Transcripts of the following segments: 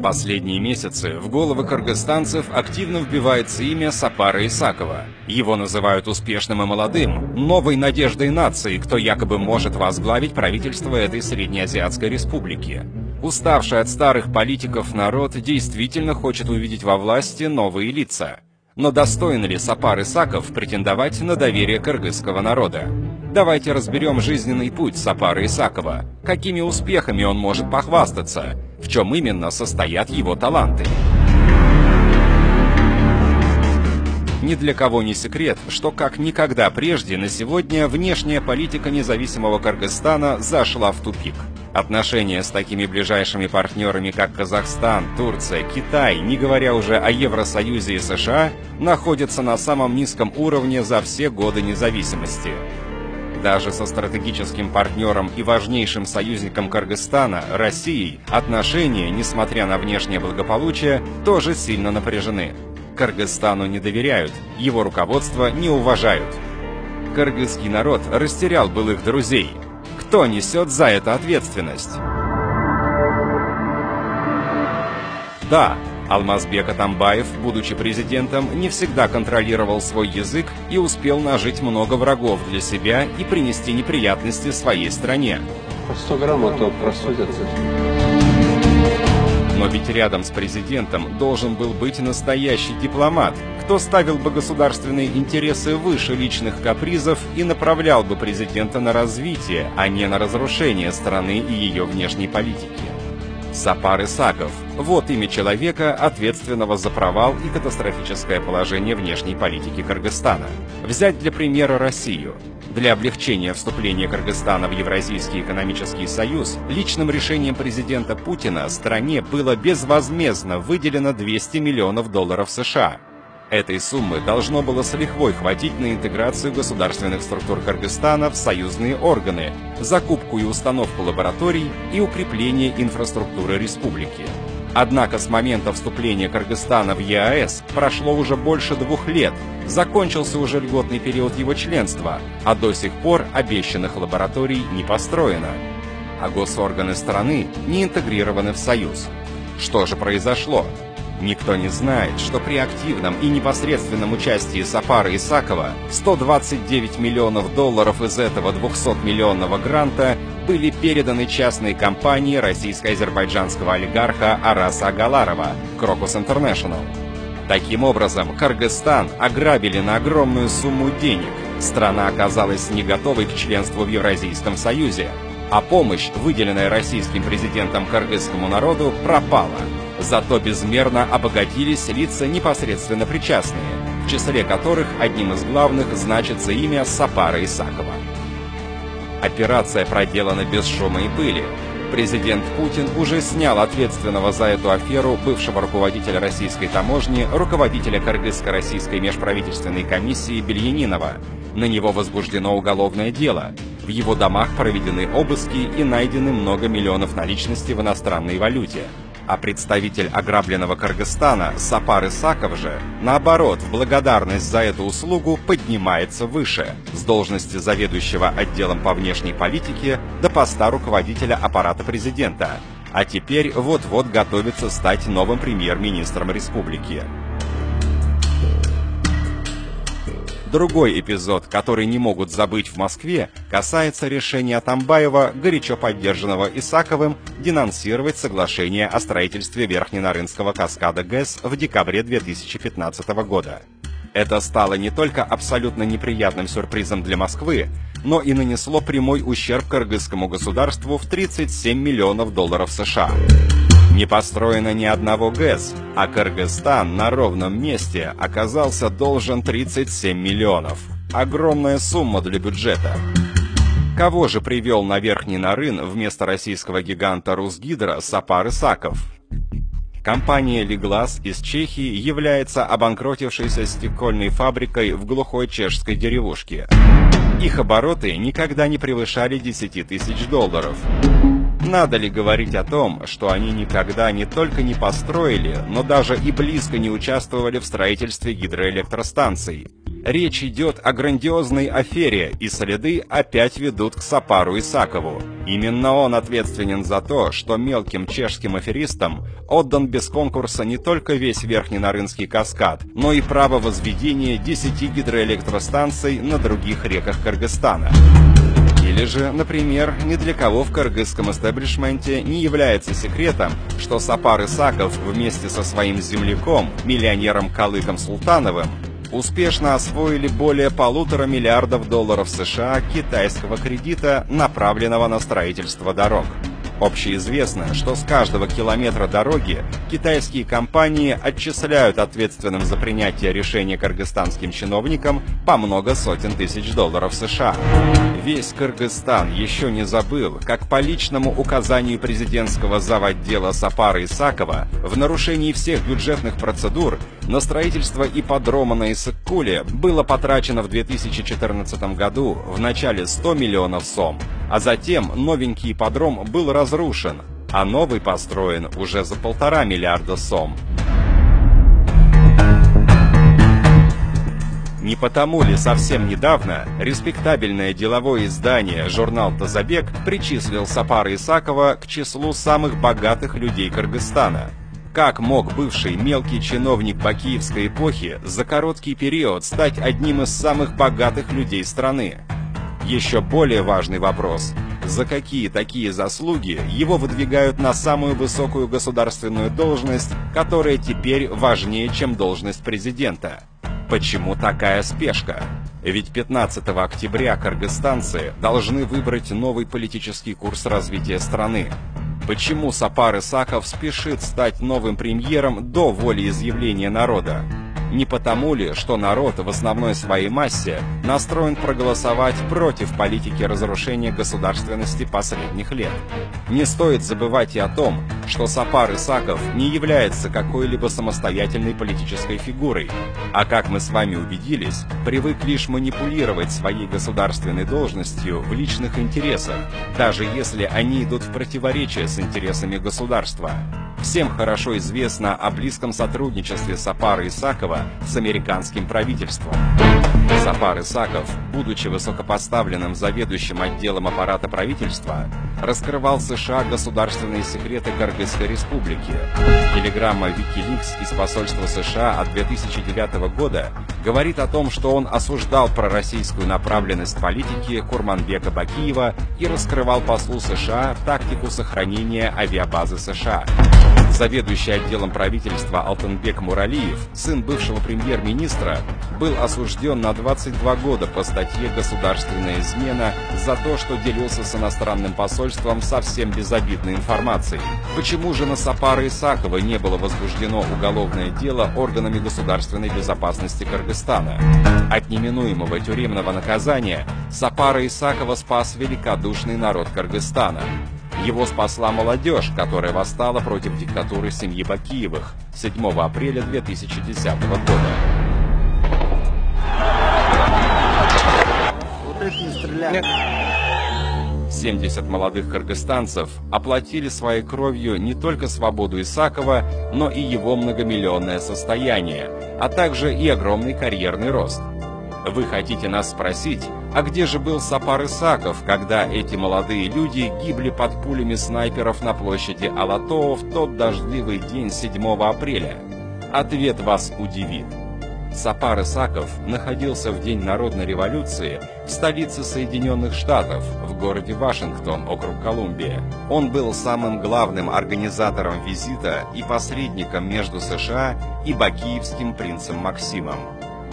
Последние месяцы в головы кыргызстанцев активно вбивается имя Сапара Исакова. Его называют успешным и молодым, новой надеждой нации, кто якобы может возглавить правительство этой среднеазиатской республики. Уставший от старых политиков народ действительно хочет увидеть во власти новые лица. Но достоин ли Сапар Исаков претендовать на доверие кыргызского народа? Давайте разберем жизненный путь Сапара Исакова. Какими успехами он может похвастаться? В чем именно состоят его таланты? Ни для кого не секрет, что как никогда прежде на сегодня внешняя политика независимого Кыргызстана зашла в тупик. Отношения с такими ближайшими партнерами, как Казахстан, Турция, Китай, не говоря уже о Евросоюзе и США, находятся на самом низком уровне за все годы независимости. Даже со стратегическим партнером и важнейшим союзником Кыргызстана, Россией, отношения, несмотря на внешнее благополучие, тоже сильно напряжены. Кыргызстану не доверяют, его руководство не уважают. Кыргызский народ растерял былых друзей. Кто несет за это ответственность? Да, Алмазбек Атамбаев, будучи президентом, не всегда контролировал свой язык и успел нажить много врагов для себя и принести неприятности своей стране. По 100 грамм, а то просудятся. Но ведь рядом с президентом должен был быть настоящий дипломат, кто ставил бы государственные интересы выше личных капризов и направлял бы президента на развитие, а не на разрушение страны и ее внешней политики. Сапар Исаков – вот имя человека, ответственного за провал и катастрофическое положение внешней политики Кыргызстана. Взять для примера Россию. Для облегчения вступления Кыргызстана в Евразийский экономический союз личным решением президента Путина стране было безвозмездно выделено $200 миллионов США. Этой суммы должно было с лихвой хватить на интеграцию государственных структур Кыргызстана в союзные органы, закупку и установку лабораторий и укрепление инфраструктуры республики. Однако с момента вступления Кыргызстана в ЕАЭС прошло уже больше 2 лет, закончился уже льготный период его членства, а до сих пор обещанных лабораторий не построено. А госорганы страны не интегрированы в союз. Что же произошло? Никто не знает, что при активном и непосредственном участии Сапара Исакова $129 миллионов из этого 200-миллионного гранта были переданы частной компании российско-азербайджанского олигарха Араса Агаларова Crocus International. Таким образом, Кыргызстан ограбили на огромную сумму денег. Страна оказалась не готовой к членству в Евразийском союзе, а помощь, выделенная российским президентом кыргызскому народу, пропала. Зато безмерно обогатились лица непосредственно причастные, в числе которых одним из главных значится имя Сапара Исакова. Операция проделана без шума и пыли. Президент Путин уже снял ответственного за эту аферу бывшего руководителя российской таможни, руководителя Кыргызско-российской межправительственной комиссии Бельянинова. На него возбуждено уголовное дело. В его домах проведены обыски и найдены много миллионов наличности в иностранной валюте. А представитель ограбленного Кыргызстана Сапар Исаков же, наоборот, в благодарность за эту услугу поднимается выше, с должности заведующего отделом по внешней политике до поста руководителя аппарата президента, а теперь вот-вот готовится стать новым премьер-министром республики. Другой эпизод, который не могут забыть в Москве, касается решения Атамбаева, горячо поддержанного Исаковым, денонсировать соглашение о строительстве Верхненарынского каскада ГЭС в декабре 2015 года. Это стало не только абсолютно неприятным сюрпризом для Москвы, но и нанесло прямой ущерб кыргызскому государству в $37 миллионов США. Не построено ни одного ГЭС, а Кыргызстан на ровном месте оказался должен 37 миллионов. Огромная сумма для бюджета. Кого же привел на Верхний Нарын вместо российского гиганта Русгидро Сапар Исаков? Компания «Лиглас» из Чехии является обанкротившейся стекольной фабрикой в глухой чешской деревушке. Их обороты никогда не превышали $10 тысяч. Надо ли говорить о том, что они никогда не только не построили, но даже и близко не участвовали в строительстве гидроэлектростанций? Речь идет о грандиозной афере, и следы опять ведут к Сапару Исакову. Именно он ответственен за то, что мелким чешским аферистам отдан без конкурса не только весь Верхненарынский каскад, но и право возведения 10 гидроэлектростанций на других реках Кыргызстана. Или же, например, ни для кого в кыргызском истеблишменте не является секретом, что Сапар Исаков вместе со своим земляком, миллионером Калыком Султановым, успешно освоили более $1,5 миллиарда США китайского кредита, направленного на строительство дорог. Общеизвестно, что с каждого километра дороги китайские компании отчисляют ответственным за принятие решения кыргызстанским чиновникам по много сотен тысяч $. США. Весь Кыргызстан еще не забыл, как по личному указанию президентского завотдела Сапара Исакова в нарушении всех бюджетных процедур на строительство ипподрома на Иссык-Куле было потрачено в 2014 году в начале 100 миллионов сом, а затем новенький ипподром был разрушен, а новый построен уже за 1,5 миллиарда сом. Не потому ли совсем недавно респектабельное деловое издание журнал «Тазабек» причислил Сапара Исакова к числу самых богатых людей Кыргызстана? Как мог бывший мелкий чиновник бакиевской эпохи за короткий период стать одним из самых богатых людей страны? Еще более важный вопрос – за какие такие заслуги его выдвигают на самую высокую государственную должность, которая теперь важнее, чем должность президента? Почему такая спешка? Ведь 15 октября кыргызстанцы должны выбрать новый политический курс развития страны. Почему Сапар Исаков спешит стать новым премьером до волеизъявления народа? Не потому ли, что народ в основной своей массе настроен проголосовать против политики разрушения государственности последних лет? Не стоит забывать и о том, что Сапар Исаков не является какой-либо самостоятельной политической фигурой, а, как мы с вами убедились, привык лишь манипулировать своей государственной должностью в личных интересах, даже если они идут в противоречие с интересами государства. Всем хорошо известно о близком сотрудничестве Сапара Исакова с американским правительством. Сапар Исаков, будучи высокопоставленным заведующим отделом аппарата правительства, раскрывал США государственные секреты Кыргызской республики. Телеграмма WikiLeaks из посольства США от 2009 года говорит о том, что он осуждал пророссийскую направленность политики Курманбека Бакиева и раскрывал послу США тактику сохранения авиабазы США. Заведующий отделом правительства Алтынбек Муралиев, сын бывшего премьер-министра, был осужден на 22 года по статье «Государственная измена» за то, что делился с иностранным посольством совсем безобидной информацией. Почему же на Сапара Исакова не было возбуждено уголовное дело органами государственной безопасности Кыргызстана? От неминуемого тюремного наказания Сапара Исакова спас великодушный народ Кыргызстана. Его спасла молодежь, которая восстала против диктатуры семьи Бакиевых 7 апреля 2010 года. 70 молодых кыргызстанцев оплатили своей кровью не только свободу Исакова, но и его многомиллионное состояние, а также и огромный карьерный рост. Вы хотите нас спросить, а где же был Сапар Исаков, когда эти молодые люди гибли под пулями снайперов на площади Алатоо в тот дождливый день 7 апреля? Ответ вас удивит. Сапар Исаков находился в день Народной революции в столице Соединенных Штатов, в городе Вашингтон, округ Колумбия. Он был самым главным организатором визита и посредником между США и бакиевским принцем Максимом.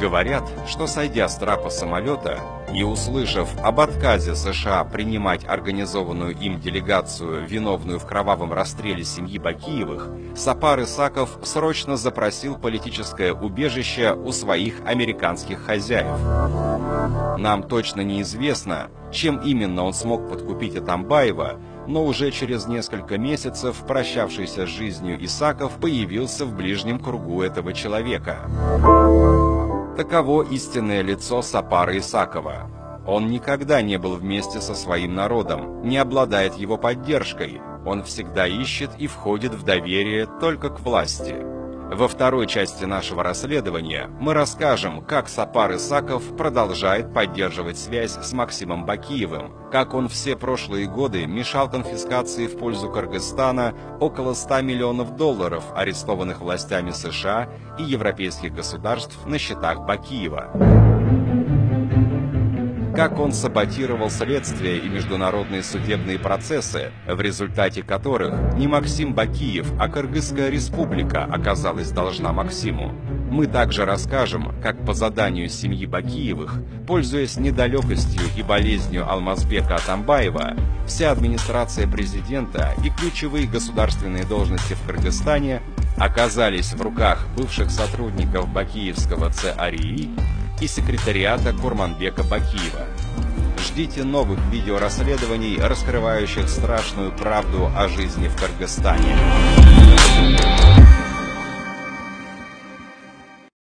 Говорят, что сойдя с трапа самолета и услышав об отказе США принимать организованную им делегацию, виновную в кровавом расстреле семьи Бакиевых, Сапар Исаков срочно запросил политическое убежище у своих американских хозяев. Нам точно неизвестно, чем именно он смог подкупить Атамбаева, но уже через несколько месяцев прощавшийся с жизнью Исаков появился в ближнем кругу этого человека. Таково истинное лицо Сапара Исакова. Он никогда не был вместе со своим народом, не обладает его поддержкой. Он всегда ищет и входит в доверие только к власти. Во второй части нашего расследования мы расскажем, как Сапар Исаков продолжает поддерживать связь с Максимом Бакиевым, как он все прошлые годы мешал конфискации в пользу Кыргызстана около 100 миллионов долларов, арестованных властями США и европейских государств на счетах Бакиева. Как он саботировал следствие и международные судебные процессы, в результате которых не Максим Бакиев, а Кыргызская республика оказалась должна Максиму. Мы также расскажем, как по заданию семьи Бакиевых, пользуясь недалекостью и болезнью Алмазбека Атамбаева, вся администрация президента и ключевые государственные должности в Кыргызстане оказались в руках бывших сотрудников бакиевского ЦАРИИ и секретариата Курманбека Бакиева. Ждите новых видеорасследований, раскрывающих страшную правду о жизни в Кыргызстане.